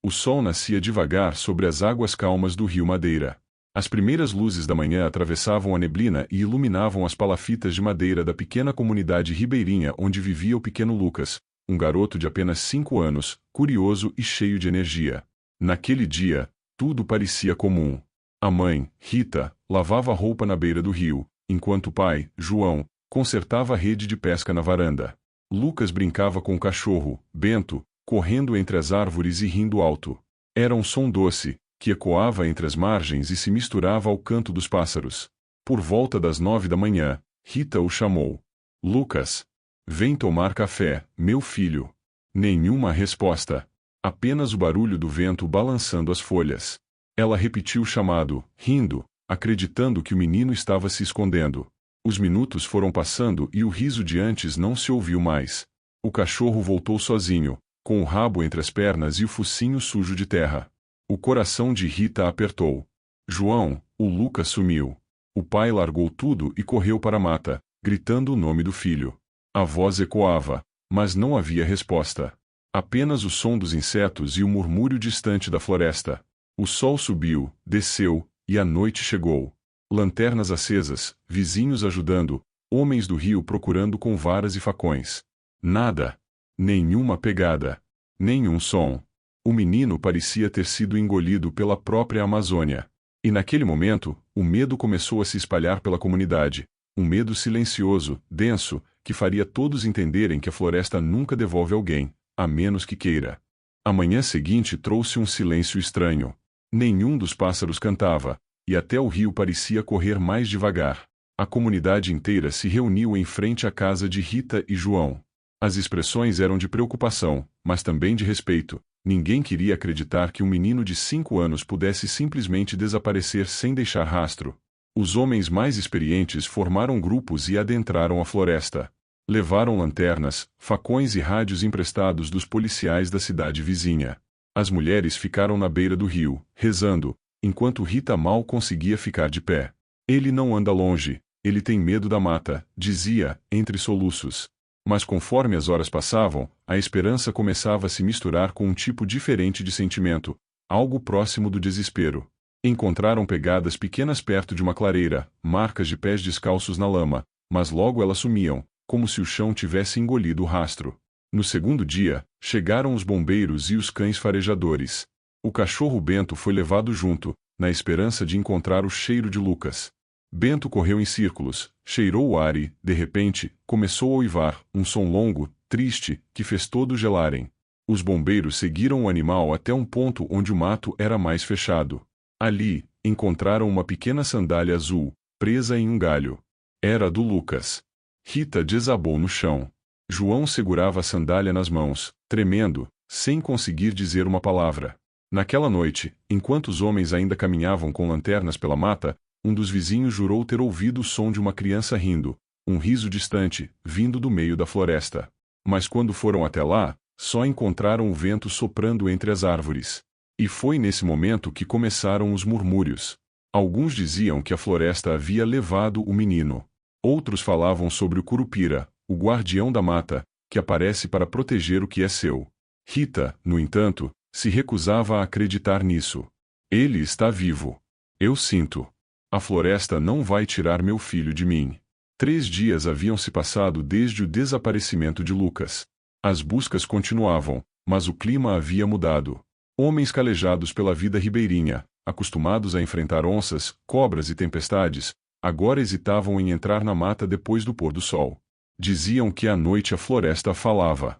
O sol nascia devagar sobre as águas calmas do rio Madeira. As primeiras luzes da manhã atravessavam a neblina e iluminavam as palafitas de madeira da pequena comunidade ribeirinha onde vivia o pequeno Lucas, um garoto de apenas 5 anos, curioso e cheio de energia. Naquele dia, tudo parecia comum. A mãe, Rita, lavava roupa na beira do rio, enquanto o pai, João, consertava a rede de pesca na varanda. Lucas brincava com o cachorro, Bento, correndo entre as árvores e rindo alto. Era um som doce, que ecoava entre as margens e se misturava ao canto dos pássaros. Por volta das 9 da manhã, Rita o chamou. Lucas. Vem tomar café, meu filho. Nenhuma resposta. Apenas o barulho do vento balançando as folhas. Ela repetiu o chamado, rindo, acreditando que o menino estava se escondendo. Os minutos foram passando e o riso de antes não se ouviu mais. O cachorro voltou sozinho, com o rabo entre as pernas e o focinho sujo de terra. O coração de Rita apertou. João, o Lucas sumiu. O pai largou tudo e correu para a mata, gritando o nome do filho. A voz ecoava, mas não havia resposta. Apenas o som dos insetos e o murmúrio distante da floresta. O sol subiu, desceu, e a noite chegou. Lanternas acesas, vizinhos ajudando, homens do rio procurando com varas e facões. Nada. Nenhuma pegada. Nenhum som. O menino parecia ter sido engolido pela própria Amazônia. E naquele momento, o medo começou a se espalhar pela comunidade. Um medo silencioso, denso, que faria todos entenderem que a floresta nunca devolve alguém, a menos que queira. A manhã seguinte trouxe um silêncio estranho. Nenhum dos pássaros cantava, e até o rio parecia correr mais devagar. A comunidade inteira se reuniu em frente à casa de Rita e João. As expressões eram de preocupação, mas também de respeito. Ninguém queria acreditar que um menino de 5 anos pudesse simplesmente desaparecer sem deixar rastro. Os homens mais experientes formaram grupos e adentraram a floresta. Levaram lanternas, facões e rádios emprestados dos policiais da cidade vizinha. As mulheres ficaram na beira do rio, rezando, enquanto Rita mal conseguia ficar de pé. Ele não anda longe, ele tem medo da mata, dizia, entre soluços. Mas conforme as horas passavam, a esperança começava a se misturar com um tipo diferente de sentimento, algo próximo do desespero. Encontraram pegadas pequenas perto de uma clareira, marcas de pés descalços na lama, mas logo elas sumiam, como se o chão tivesse engolido o rastro. No segundo dia, chegaram os bombeiros e os cães farejadores. O cachorro Bento foi levado junto, na esperança de encontrar o cheiro de Lucas. Bento correu em círculos, cheirou o ar e, de repente, começou a uivar, um som longo, triste, que fez todos gelarem. Os bombeiros seguiram o animal até um ponto onde o mato era mais fechado. Ali, encontraram uma pequena sandália azul, presa em um galho. Era a do Lucas. Rita desabou no chão. João segurava a sandália nas mãos, tremendo, sem conseguir dizer uma palavra. Naquela noite, enquanto os homens ainda caminhavam com lanternas pela mata, um dos vizinhos jurou ter ouvido o som de uma criança rindo, um riso distante, vindo do meio da floresta. Mas quando foram até lá, só encontraram o vento soprando entre as árvores. E foi nesse momento que começaram os murmúrios. Alguns diziam que a floresta havia levado o menino. Outros falavam sobre o Curupira, o guardião da mata, que aparece para proteger o que é seu. Rita, no entanto, se recusava a acreditar nisso. Ele está vivo. Eu sinto. A floresta não vai tirar meu filho de mim. 3 dias haviam se passado desde o desaparecimento de Lucas. As buscas continuavam, mas o clima havia mudado. Homens calejados pela vida ribeirinha, acostumados a enfrentar onças, cobras e tempestades, agora hesitavam em entrar na mata depois do pôr do sol. Diziam que à noite a floresta falava.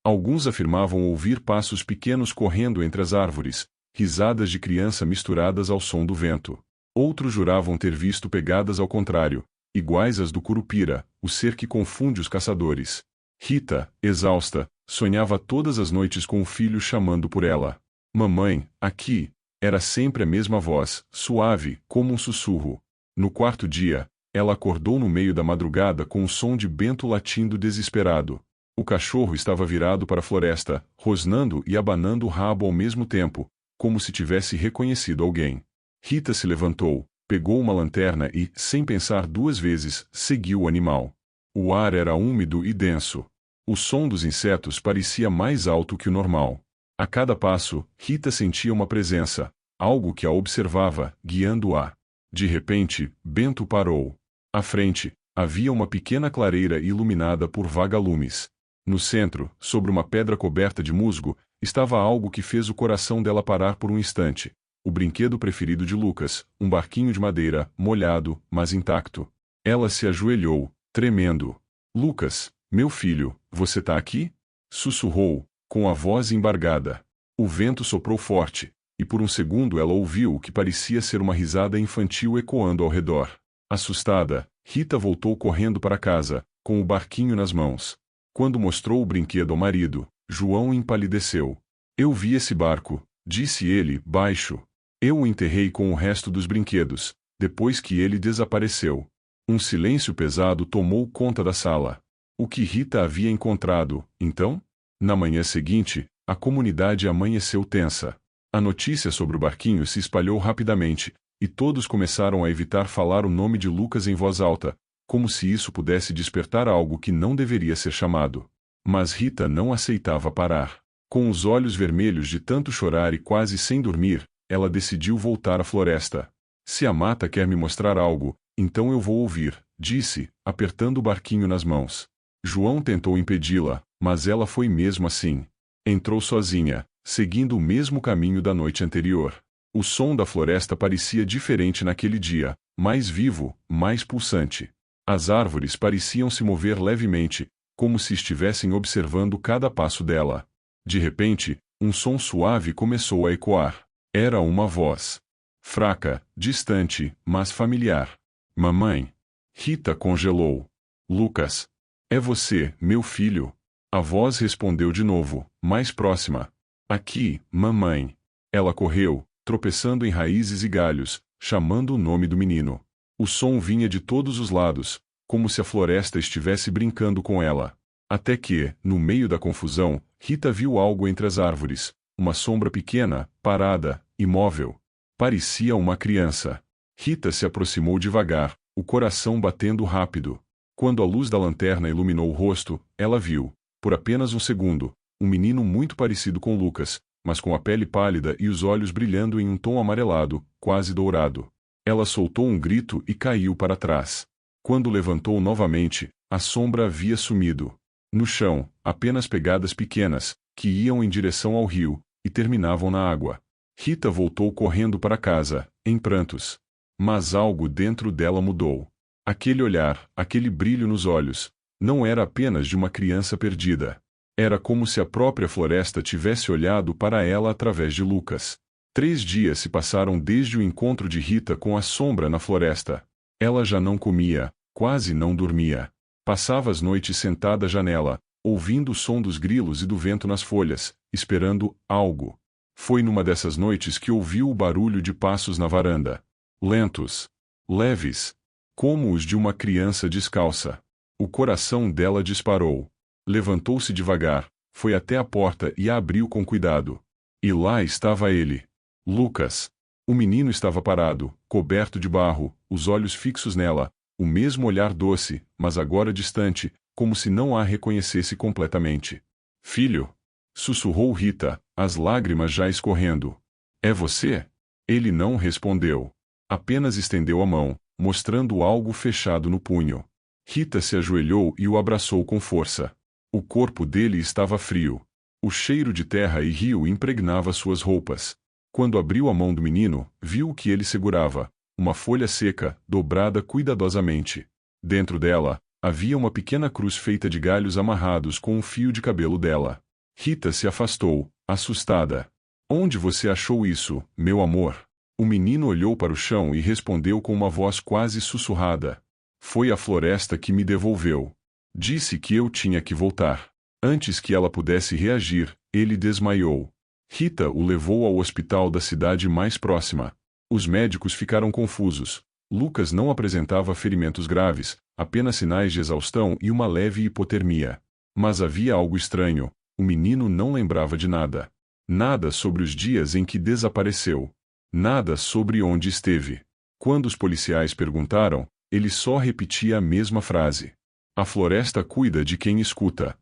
Alguns afirmavam ouvir passos pequenos correndo entre as árvores, risadas de criança misturadas ao som do vento. Outros juravam ter visto pegadas ao contrário, iguais às do Curupira, o ser que confunde os caçadores. Rita, exausta, sonhava todas as noites com o filho chamando por ela. Mamãe, aqui. Era sempre a mesma voz, suave, como um sussurro. No 4º dia, ela acordou no meio da madrugada com o som de Bento latindo desesperado. O cachorro estava virado para a floresta, rosnando e abanando o rabo ao mesmo tempo, como se tivesse reconhecido alguém. Rita se levantou, pegou uma lanterna e, sem pensar 2 vezes, seguiu o animal. O ar era úmido e denso. O som dos insetos parecia mais alto que o normal. A cada passo, Rita sentia uma presença, algo que a observava, guiando-a. De repente, Bento parou. À frente, havia uma pequena clareira iluminada por vagalumes. No centro, sobre uma pedra coberta de musgo, estava algo que fez o coração dela parar por um instante. O brinquedo preferido de Lucas, um barquinho de madeira, molhado, mas intacto. Ela se ajoelhou, tremendo. Lucas, meu filho, você tá aqui? Sussurrou, com a voz embargada. O vento soprou forte, e por um segundo ela ouviu o que parecia ser uma risada infantil ecoando ao redor. Assustada, Rita voltou correndo para casa, com o barquinho nas mãos. Quando mostrou o brinquedo ao marido, João empalideceu. Eu vi esse barco, disse ele, baixo. Eu o enterrei com o resto dos brinquedos, depois que ele desapareceu. Um silêncio pesado tomou conta da sala. O que Rita havia encontrado, então? Na manhã seguinte, a comunidade amanheceu tensa. A notícia sobre o barquinho se espalhou rapidamente, e todos começaram a evitar falar o nome de Lucas em voz alta, como se isso pudesse despertar algo que não deveria ser chamado. Mas Rita não aceitava parar. Com os olhos vermelhos de tanto chorar e quase sem dormir, ela decidiu voltar à floresta. Se a mata quer me mostrar algo, então eu vou ouvir, disse, apertando o barquinho nas mãos. João tentou impedi-la, mas ela foi mesmo assim. Entrou sozinha, seguindo o mesmo caminho da noite anterior. O som da floresta parecia diferente naquele dia, mais vivo, mais pulsante. As árvores pareciam se mover levemente, como se estivessem observando cada passo dela. De repente, um som suave começou a ecoar. Era uma voz. Fraca, distante, mas familiar. Mamãe. Rita congelou. Lucas. É você, meu filho. A voz respondeu de novo, mais próxima. Aqui, mamãe. Ela correu, tropeçando em raízes e galhos, chamando o nome do menino. O som vinha de todos os lados, como se a floresta estivesse brincando com ela. Até que, no meio da confusão, Rita viu algo entre as árvores, uma sombra pequena, parada, imóvel. Parecia uma criança. Rita se aproximou devagar, o coração batendo rápido. Quando a luz da lanterna iluminou o rosto, ela viu, por apenas um segundo, um menino muito parecido com Lucas, mas com a pele pálida e os olhos brilhando em um tom amarelado, quase dourado. Ela soltou um grito e caiu para trás. Quando levantou novamente, a sombra havia sumido. No chão, apenas pegadas pequenas, que iam em direção ao rio, e terminavam na água. Rita voltou correndo para casa, em prantos. Mas algo dentro dela mudou. Aquele olhar, aquele brilho nos olhos, não era apenas de uma criança perdida. Era como se a própria floresta tivesse olhado para ela através de Lucas. 3 dias se passaram desde o encontro de Rita com a sombra na floresta. Ela já não comia, quase não dormia. Passava as noites sentada à janela, ouvindo o som dos grilos e do vento nas folhas, esperando algo. Foi numa dessas noites que ouviu o barulho de passos na varanda. Lentos. Leves. Como os de uma criança descalça. O coração dela disparou. Levantou-se devagar, foi até a porta e a abriu com cuidado. E lá estava ele. Lucas. O menino estava parado, coberto de barro, os olhos fixos nela, o mesmo olhar doce, mas agora distante, como se não a reconhecesse completamente. Filho. Sussurrou Rita, as lágrimas já escorrendo. É você? Ele não respondeu. Apenas estendeu a mão, mostrando algo fechado no punho. Rita se ajoelhou e o abraçou com força. O corpo dele estava frio. O cheiro de terra e rio impregnava suas roupas. Quando abriu a mão do menino, viu o que ele segurava, uma folha seca, dobrada cuidadosamente. Dentro dela, havia uma pequena cruz feita de galhos amarrados com um fio de cabelo dela. Rita se afastou, assustada. Onde você achou isso, meu amor? O menino olhou para o chão e respondeu com uma voz quase sussurrada. Foi a floresta que me devolveu. Disse que eu tinha que voltar. Antes que ela pudesse reagir, ele desmaiou. Rita o levou ao hospital da cidade mais próxima. Os médicos ficaram confusos. Lucas não apresentava ferimentos graves, apenas sinais de exaustão e uma leve hipotermia. Mas havia algo estranho. O menino não lembrava de nada. Nada sobre os dias em que desapareceu. Nada sobre onde esteve. Quando os policiais perguntaram, ele só repetia a mesma frase. A floresta cuida de quem escuta.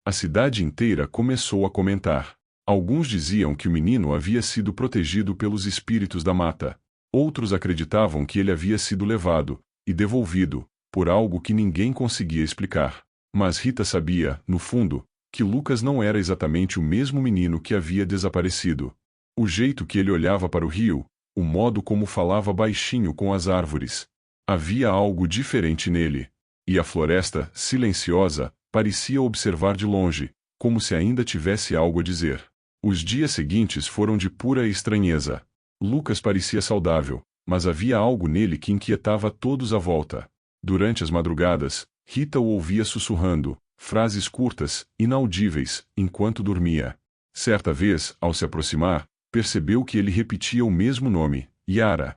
A cidade inteira começou a comentar. Alguns diziam que o menino havia sido protegido pelos espíritos da mata. Outros acreditavam que ele havia sido levado e devolvido por algo que ninguém conseguia explicar. Mas Rita sabia, no fundo, que Lucas não era exatamente o mesmo menino que havia desaparecido. O jeito que ele olhava para o rio, o modo como falava baixinho com as árvores. Havia algo diferente nele. E a floresta, silenciosa, parecia observar de longe, como se ainda tivesse algo a dizer. Os dias seguintes foram de pura estranheza. Lucas parecia saudável, mas havia algo nele que inquietava todos à volta. Durante as madrugadas, Rita o ouvia sussurrando, frases curtas, inaudíveis, enquanto dormia. Certa vez, ao se aproximar, percebeu que ele repetia o mesmo nome, Yara.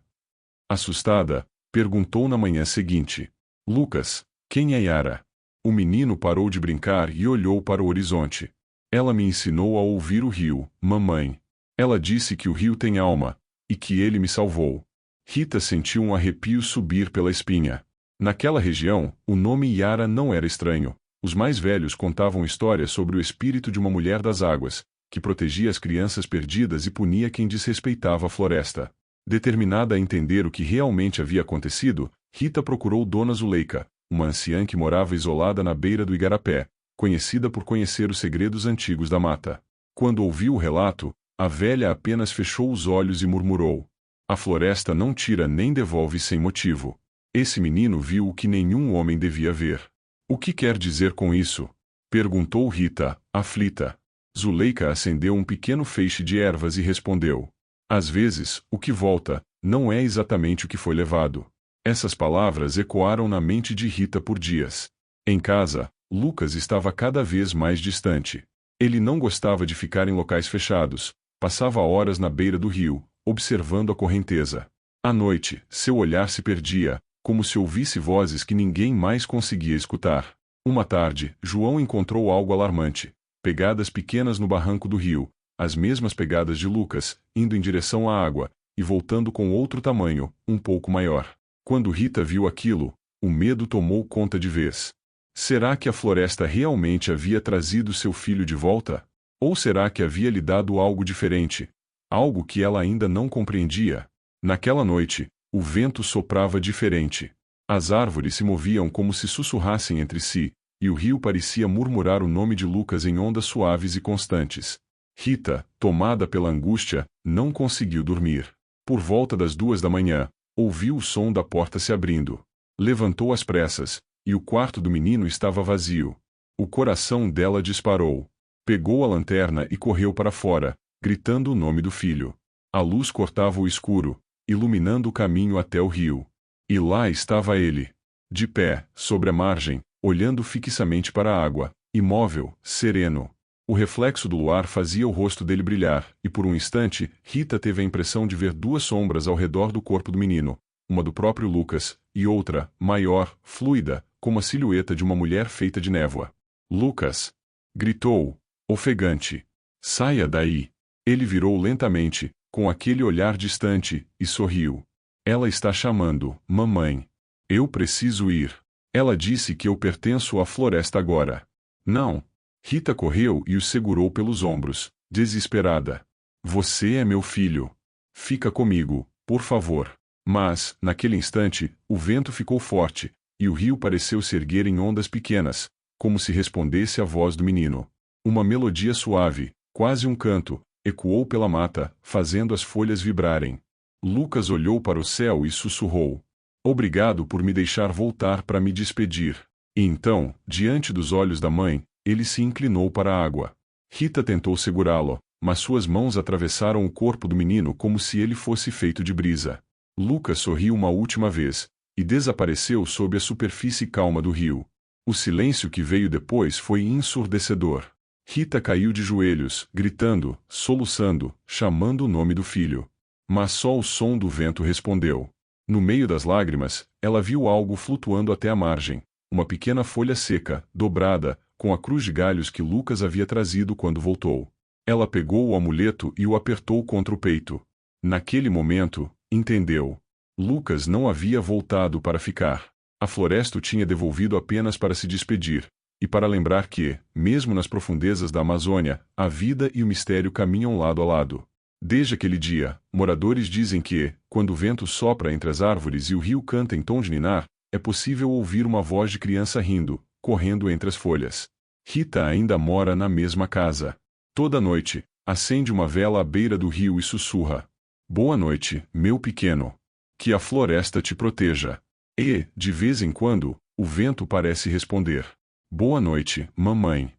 Assustada, perguntou na manhã seguinte: Lucas, quem é Yara? O menino parou de brincar e olhou para o horizonte. Ela me ensinou a ouvir o rio, mamãe. Ela disse que o rio tem alma, e que ele me salvou. Rita sentiu um arrepio subir pela espinha. Naquela região, o nome Yara não era estranho. Os mais velhos contavam histórias sobre o espírito de uma mulher das águas, que protegia as crianças perdidas e punia quem desrespeitava a floresta. Determinada a entender o que realmente havia acontecido, Rita procurou Dona Zuleika, uma anciã que morava isolada na beira do igarapé, conhecida por conhecer os segredos antigos da mata. Quando ouviu o relato, a velha apenas fechou os olhos e murmurou: a floresta não tira nem devolve sem motivo. Esse menino viu o que nenhum homem devia ver. O que quer dizer com isso? Perguntou Rita, aflita. Zuleika acendeu um pequeno feixe de ervas e respondeu: às vezes, o que volta, não é exatamente o que foi levado. Essas palavras ecoaram na mente de Rita por dias. Em casa, Lucas estava cada vez mais distante. Ele não gostava de ficar em locais fechados, passava horas na beira do rio, observando a correnteza. À noite, seu olhar se perdia, como se ouvisse vozes que ninguém mais conseguia escutar. Uma tarde, João encontrou algo alarmante: pegadas pequenas no barranco do rio, as mesmas pegadas de Lucas, indo em direção à água, e voltando com outro tamanho, um pouco maior. Quando Rita viu aquilo, o medo tomou conta de vez. Será que a floresta realmente havia trazido seu filho de volta? Ou será que havia lhe dado algo diferente? Algo que ela ainda não compreendia? Naquela noite, o vento soprava diferente. As árvores se moviam como se sussurrassem entre si, e o rio parecia murmurar o nome de Lucas em ondas suaves e constantes. Rita, tomada pela angústia, não conseguiu dormir. Por volta das 2 da manhã, ouviu o som da porta se abrindo. Levantou às pressas, e o quarto do menino estava vazio. O coração dela disparou. Pegou a lanterna e correu para fora, gritando o nome do filho. A luz cortava o escuro, iluminando o caminho até o rio. E lá estava ele, de pé, sobre a margem, olhando fixamente para a água, imóvel, sereno. O reflexo do luar fazia o rosto dele brilhar, e por um instante, Rita teve a impressão de ver duas sombras ao redor do corpo do menino, uma do próprio Lucas, e outra, maior, fluida, como a silhueta de uma mulher feita de névoa. Lucas! Gritou, ofegante. Saia daí! Ele virou lentamente, com aquele olhar distante, e sorriu. Ela está chamando, mamãe. Eu preciso ir. Ela disse que eu pertenço à floresta agora. Não. Rita correu e o segurou pelos ombros, desesperada. Você é meu filho. Fica comigo, por favor. Mas, naquele instante, o vento ficou forte, e o rio pareceu se erguer em ondas pequenas, como se respondesse à voz do menino. Uma melodia suave, quase um canto, ecoou pela mata, fazendo as folhas vibrarem. Lucas olhou para o céu e sussurrou: obrigado por me deixar voltar para me despedir. E então, diante dos olhos da mãe, ele se inclinou para a água. Rita tentou segurá-lo, mas suas mãos atravessaram o corpo do menino como se ele fosse feito de brisa. Lucas sorriu uma última vez, e desapareceu sob a superfície calma do rio. O silêncio que veio depois foi ensurdecedor. Rita caiu de joelhos, gritando, soluçando, chamando o nome do filho. Mas só o som do vento respondeu. No meio das lágrimas, ela viu algo flutuando até a margem, uma pequena folha seca, dobrada, com a cruz de galhos que Lucas havia trazido quando voltou. Ela pegou o amuleto e o apertou contra o peito. Naquele momento, entendeu. Lucas não havia voltado para ficar. A floresta o tinha devolvido apenas para se despedir, e para lembrar que, mesmo nas profundezas da Amazônia, a vida e o mistério caminham lado a lado. Desde aquele dia, moradores dizem que, quando o vento sopra entre as árvores e o rio canta em tom de ninar, é possível ouvir uma voz de criança rindo, correndo entre as folhas. Rita ainda mora na mesma casa. Toda noite, acende uma vela à beira do rio e sussurra: "Boa noite, meu pequeno. Que a floresta te proteja." E, de vez em quando, o vento parece responder: "Boa noite, mamãe."